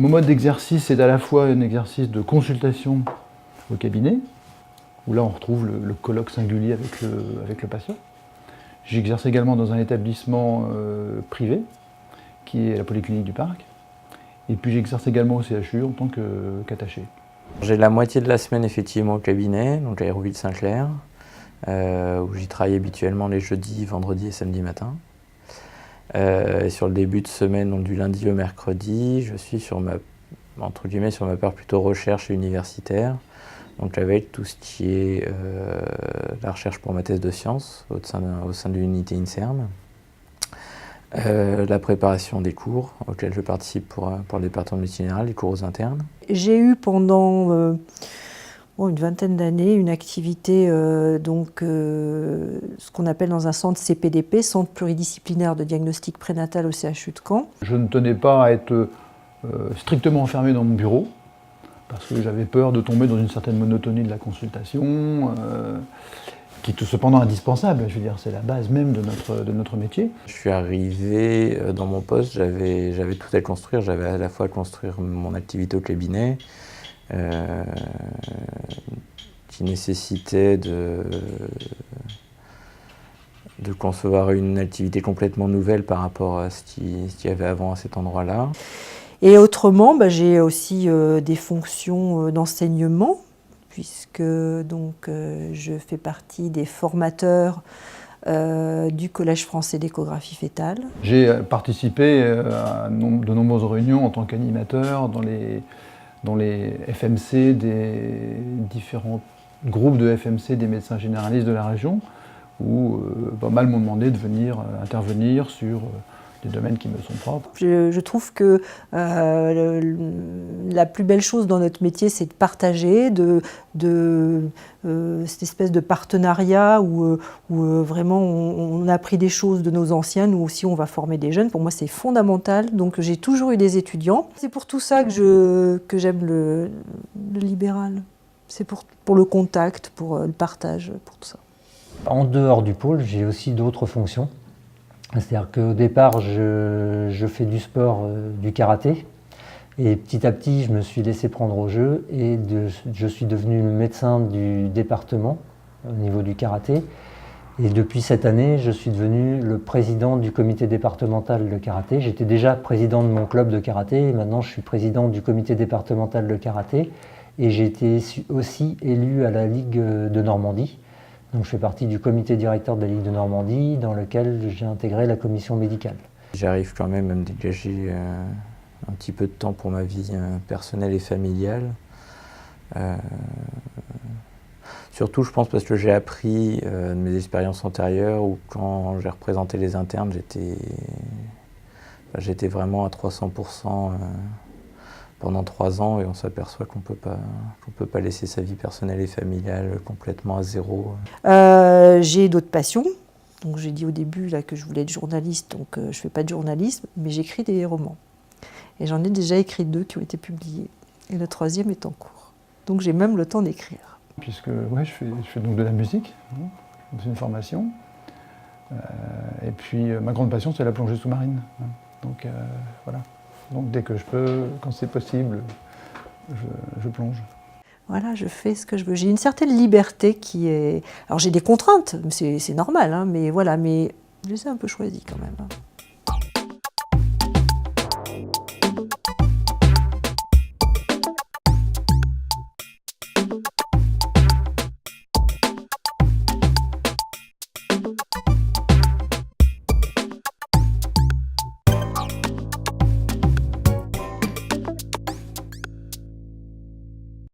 Mon mode d'exercice est à la fois un exercice de consultation au cabinet, où là on retrouve le colloque singulier avec le patient. J'exerce également dans un établissement privé, qui est la Polyclinique du Parc. Et puis j'exerce également au CHU en tant qu'attaché. J'ai la moitié de la semaine effectivement au cabinet, donc à Hérouville-Saint-Clair, où j'y travaille habituellement les jeudis, vendredis et samedis matin. Sur le début de semaine, donc du lundi au mercredi, je suis sur ma part plutôt recherche et universitaire. Donc avec tout ce qui est la recherche pour ma thèse de sciences au sein de l'unité INSERM. La préparation des cours auxquels je participe pour le département de médecine générale, les cours aux internes. J'ai eu pendant une vingtaine d'années une activité, ce qu'on appelle dans un centre CPDP, Centre pluridisciplinaire de diagnostic prénatal au CHU de Caen. Je ne tenais pas à être strictement enfermé dans mon bureau, parce que j'avais peur de tomber dans une certaine monotonie de la consultation, qui est cependant indispensable. Je veux dire, c'est la base même de notre métier. Je suis arrivé dans mon poste, j'avais tout à construire. J'avais à la fois à construire mon activité au cabinet, qui nécessitait de concevoir une activité complètement nouvelle par rapport à ce qu'il y avait avant à cet endroit-là. Et autrement, j'ai aussi des fonctions d'enseignement, puisque je fais partie des formateurs du Collège français d'échographie fétale. J'ai participé à de nombreuses réunions en tant qu'animateur dans les FMC des différents groupes de FMC des médecins généralistes de la région, où pas mal m'ont demandé de venir intervenir sur des domaines qui me sont propres. Je trouve que la plus belle chose dans notre métier, c'est de partager, cette espèce de partenariat où vraiment on a appris des choses de nos anciens, nous aussi on va former des jeunes. Pour moi c'est fondamental, donc j'ai toujours eu des étudiants. C'est pour tout ça que j'aime le libéral. C'est pour le contact, pour le partage, pour tout ça. En dehors du pôle, j'ai aussi d'autres fonctions. C'est-à-dire qu'au départ, je fais du sport, du karaté, et petit à petit, je me suis laissé prendre au jeu et je suis devenu le médecin du département au niveau du karaté. Et depuis cette année, je suis devenu le président du comité départemental de karaté. J'étais déjà président de mon club de karaté, et maintenant je suis président du comité départemental de karaté. Et j'ai été aussi élu à la Ligue de Normandie. Donc je fais partie du comité directeur de la Ligue de Normandie, dans lequel j'ai intégré la commission médicale. J'arrive quand même à me dégager un petit peu de temps pour ma vie personnelle et familiale. Surtout, je pense, parce que j'ai appris de mes expériences antérieures, où quand j'ai représenté les internes, j'étais vraiment à 300% pendant 3 ans, et on s'aperçoit qu'on peut pas laisser sa vie personnelle et familiale complètement à zéro. J'ai d'autres passions. Donc j'ai dit au début là, que je voulais être journaliste, donc je ne fais pas de journalisme, mais j'écris des romans. Et j'en ai déjà écrit 2 qui ont été publiés. Et le 3e est en cours. Donc j'ai même le temps d'écrire. Puisque ouais, je fais donc de la musique, c'est une formation. Et puis ma grande passion, c'est la plongée sous-marine. Donc voilà. Donc dès que je peux, quand c'est possible, je plonge. Voilà, je fais ce que je veux. J'ai une certaine liberté qui est... Alors j'ai des contraintes, c'est normal, mais voilà, mais je les ai un peu choisies quand même.